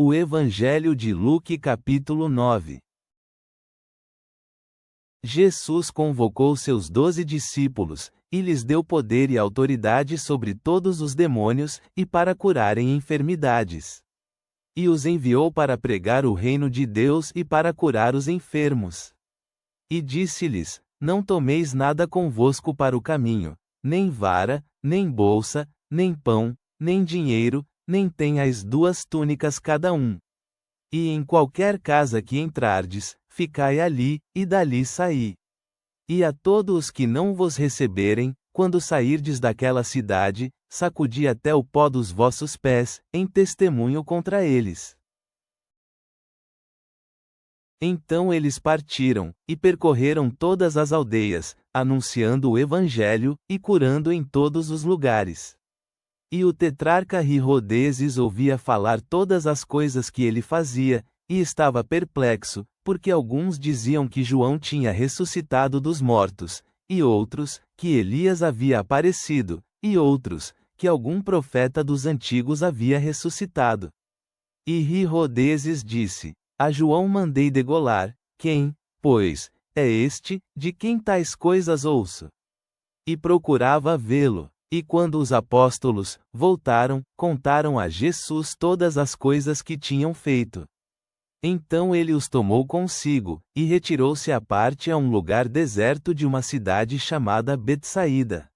O Evangelho de Lucas capítulo 9. Jesus convocou seus 12 discípulos, e lhes deu poder e autoridade sobre todos os demônios, e para curarem enfermidades. E os enviou para pregar o reino de Deus e para curar os enfermos. E disse-lhes: Não tomeis nada convosco para o caminho, nem vara, nem bolsa, nem pão, nem dinheiro, nem tenhais 2 túnicas cada um. E em qualquer casa que entrardes, ficai ali, e dali saí. E a todos os que não vos receberem, quando sairdes daquela cidade, sacudi até o pó dos vossos pés, em testemunho contra eles. Então eles partiram, e percorreram todas as aldeias, anunciando o Evangelho, e curando em todos os lugares. E o tetrarca Herodes ouvia falar todas as coisas que ele fazia, e estava perplexo, porque alguns diziam que João tinha ressuscitado dos mortos, e outros, que Elias havia aparecido, e outros, que algum profeta dos antigos havia ressuscitado. E Herodes disse: A João mandei degolar, quem, pois, é este, de quem tais coisas ouço? E procurava vê-lo. E quando os apóstolos voltaram, contaram a Jesus todas as coisas que tinham feito. Então ele os tomou consigo, e retirou-se à parte a um lugar deserto de uma cidade chamada Betsaída.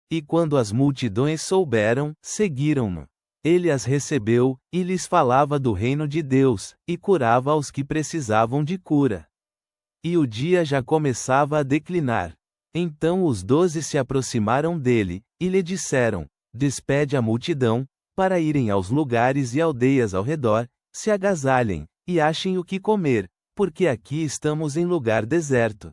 E quando as multidões souberam, seguiram-no. Ele as recebeu, e lhes falava do reino de Deus, e curava aos que precisavam de cura. E o dia já começava a declinar. Então os 12 se aproximaram dele, e lhe disseram: Despede a multidão, para irem aos lugares e aldeias ao redor, se agasalhem, e achem o que comer, porque aqui estamos em lugar deserto.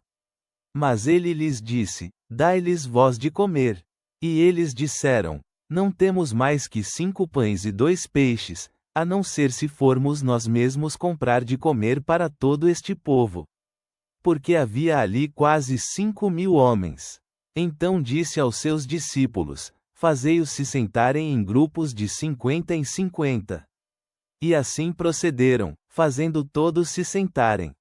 Mas ele lhes disse: Dai-lhes vós de comer. E eles disseram: Não temos mais que 5 pães e 2 peixes, a não ser se formos nós mesmos comprar de comer para todo este povo. Porque havia ali quase 5.000 homens. Então disse aos seus discípulos: Fazei-os se sentarem em grupos de 50 em 50. E assim procederam, fazendo todos se sentarem.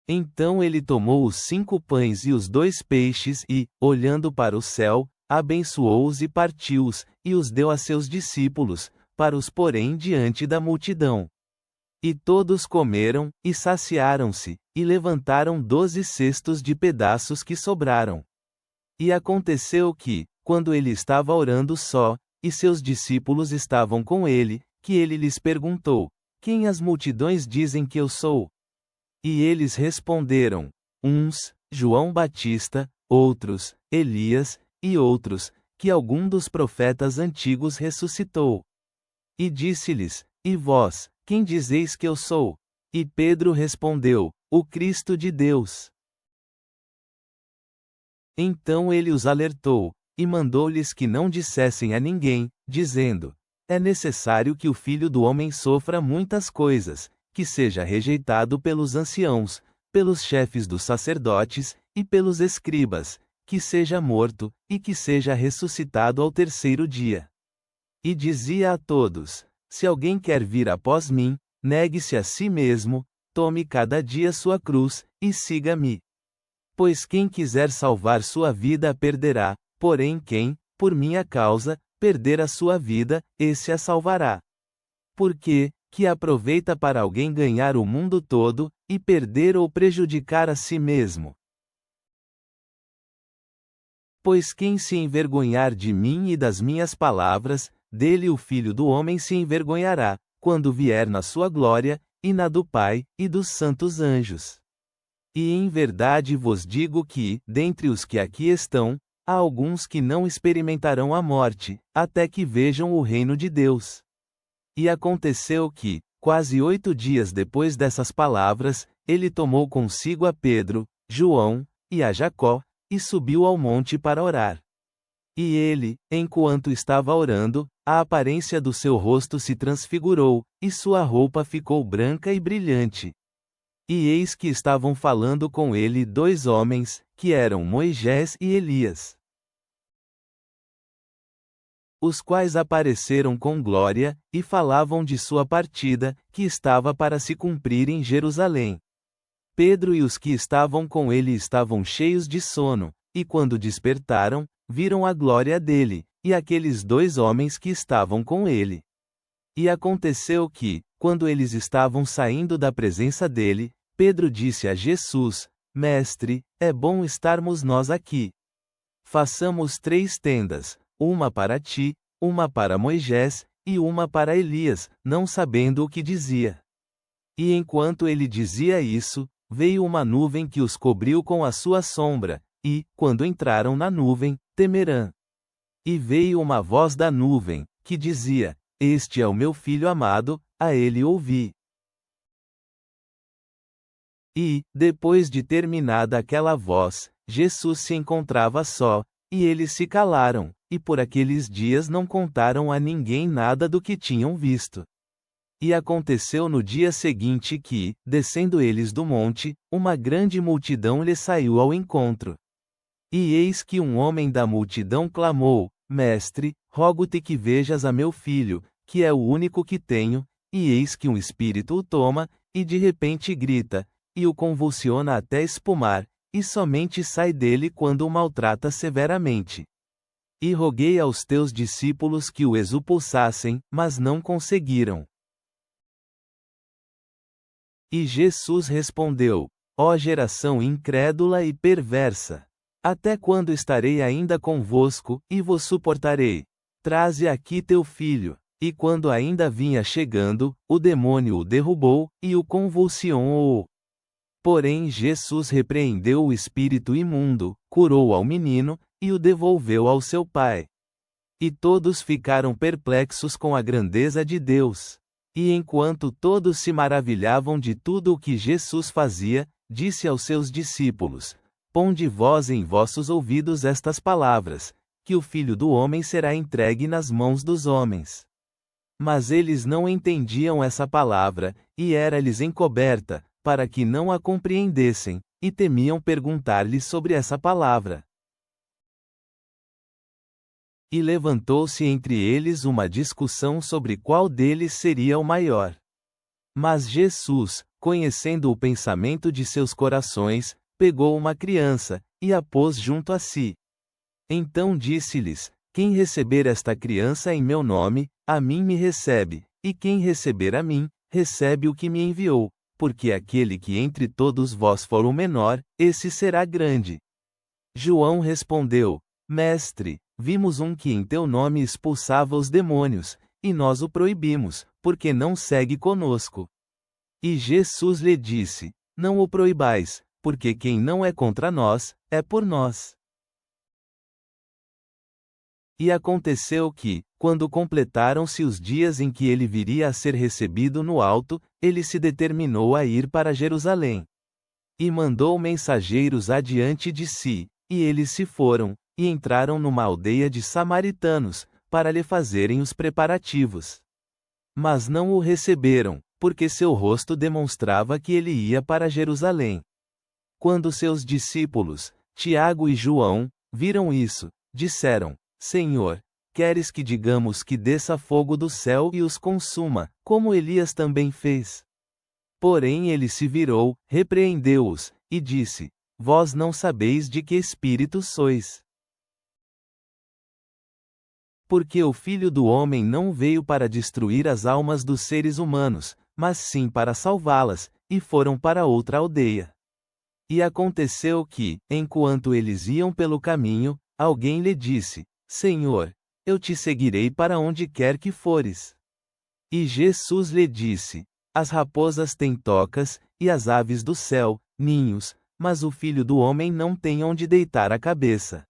Então ele tomou os 5 pães e os 2 peixes e, olhando para o céu, abençoou-os e partiu-os, e os deu a seus discípulos, para os porem diante da multidão. E todos comeram, e saciaram-se, e levantaram 12 cestos de pedaços que sobraram. E aconteceu que, quando ele estava orando só, e seus discípulos estavam com ele, que ele lhes perguntou: Quem as multidões dizem que eu sou? E eles responderam: Uns, João Batista, outros, Elias, e outros, que algum dos profetas antigos ressuscitou. E disse-lhes: E vós, quem dizeis que eu sou? E Pedro respondeu: O Cristo de Deus. Então ele os alertou, e mandou-lhes que não dissessem a ninguém, dizendo: É necessário que o Filho do Homem sofra muitas coisas, que seja rejeitado pelos anciãos, pelos chefes dos sacerdotes, e pelos escribas, que seja morto, e que seja ressuscitado ao 3º dia. E dizia a todos: Se alguém quer vir após mim, negue-se a si mesmo, tome cada dia sua cruz, e siga-me. Pois quem quiser salvar sua vida a perderá, porém quem, por minha causa, perder a sua vida, esse a salvará. Porque, que aproveita para alguém ganhar o mundo todo, e perder ou prejudicar a si mesmo? Pois quem se envergonhar de mim e das minhas palavras, dele o Filho do Homem se envergonhará, quando vier na sua glória, e na do Pai, e dos santos anjos. E em verdade vos digo que, dentre os que aqui estão, há alguns que não experimentarão a morte, até que vejam o reino de Deus. E aconteceu que, quase 8 dias depois dessas palavras, ele tomou consigo a Pedro, João, e a Jacó, e subiu ao monte para orar. E ele, enquanto estava orando, a aparência do seu rosto se transfigurou, e sua roupa ficou branca e brilhante. E eis que estavam falando com ele 2 homens, que eram Moisés e Elias. os quais apareceram com glória, e falavam de sua partida, que estava para se cumprir em Jerusalém. Pedro e os que estavam com ele estavam cheios de sono, e quando despertaram, viram a glória dele, e aqueles 2 homens que estavam com ele. E aconteceu que, quando eles estavam saindo da presença dele, Pedro disse a Jesus: Mestre, é bom estarmos nós aqui. Façamos 3 tendas, uma para ti, uma para Moisés, e uma para Elias, não sabendo o que dizia. E enquanto ele dizia isso, veio uma nuvem que os cobriu com a sua sombra, e, quando entraram na nuvem, temerão. E veio uma voz da nuvem, que dizia: Este é o meu filho amado, a ele ouvi. E, depois de terminada aquela voz, Jesus se encontrava só, e eles se calaram, e por aqueles dias não contaram a ninguém nada do que tinham visto. E aconteceu no dia seguinte que, descendo eles do monte, uma grande multidão lhe saiu ao encontro. E eis que um homem da multidão clamou: Mestre, rogo-te que vejas a meu filho, que é o único que tenho, e eis que um espírito o toma, e de repente grita, e o convulsiona até espumar, e somente sai dele quando o maltrata severamente. E roguei aos teus discípulos que o expulsassem, mas não conseguiram. E Jesus respondeu: Ó geração incrédula e perversa! Até quando estarei ainda convosco, e vos suportarei? Traze aqui teu filho. E quando ainda vinha chegando, o demônio o derrubou, e o convulsionou. Porém Jesus repreendeu o espírito imundo, curou ao menino, e o devolveu ao seu pai. E todos ficaram perplexos com a grandeza de Deus. E enquanto todos se maravilhavam de tudo o que Jesus fazia, disse aos seus discípulos: Ponde vós em vossos ouvidos estas palavras, que o Filho do Homem será entregue nas mãos dos homens. Mas eles não entendiam essa palavra, e era-lhes encoberta, para que não a compreendessem, e temiam perguntar-lhe sobre essa palavra. E levantou-se entre eles uma discussão sobre qual deles seria o maior. Mas Jesus, conhecendo o pensamento de seus corações, pegou uma criança, e a pôs junto a si. Então disse-lhes: Quem receber esta criança em meu nome, a mim me recebe, e quem receber a mim, recebe o que me enviou, porque aquele que entre todos vós for o menor, esse será grande. João respondeu: Mestre, vimos um que em teu nome expulsava os demônios, e nós o proibimos, porque não segue conosco. E Jesus lhe disse: Não o proibais, porque quem não é contra nós, é por nós. E aconteceu que, quando completaram-se os dias em que ele viria a ser recebido no alto, ele se determinou a ir para Jerusalém. E mandou mensageiros adiante de si, e eles se foram, e entraram numa aldeia de samaritanos, para lhe fazerem os preparativos. Mas não o receberam, porque seu rosto demonstrava que ele ia para Jerusalém. Quando seus discípulos, Tiago e João, viram isso, disseram: Senhor, queres que digamos que desça fogo do céu e os consuma, como Elias também fez? Porém ele se virou, repreendeu-os, e disse: Vós não sabeis de que espírito sois. Porque o Filho do Homem não veio para destruir as almas dos seres humanos, mas sim para salvá-las, e foram para outra aldeia. E aconteceu que, enquanto eles iam pelo caminho, alguém lhe disse: Senhor, eu te seguirei para onde quer que fores. E Jesus lhe disse: As raposas têm tocas, e as aves do céu, ninhos, mas o Filho do Homem não tem onde deitar a cabeça.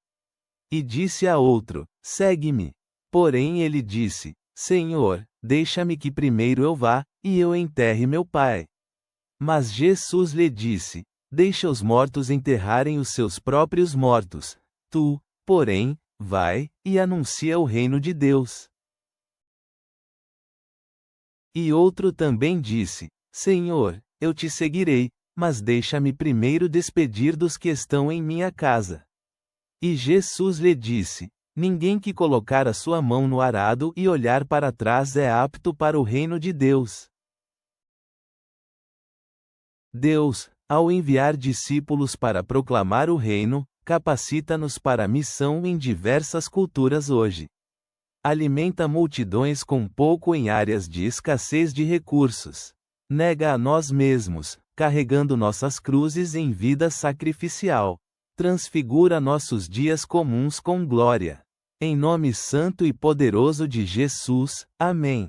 E disse a outro: Segue-me. Porém ele disse: Senhor, deixa-me que primeiro eu vá, e eu enterre meu pai. Mas Jesus lhe disse: Deixa os mortos enterrarem os seus próprios mortos. Tu, porém, vai, e anuncia o reino de Deus. E outro também disse: Senhor, eu te seguirei, mas deixa-me primeiro despedir dos que estão em minha casa. E Jesus lhe disse: Ninguém que colocar a sua mão no arado e olhar para trás é apto para o reino de Deus. Deus, ao enviar discípulos para proclamar o reino, capacita-nos para a missão em diversas culturas hoje. Alimenta multidões com pouco em áreas de escassez de recursos. Nega a nós mesmos, carregando nossas cruzes em vida sacrificial. Transfigura nossos dias comuns com glória. Em nome santo e poderoso de Jesus, amém.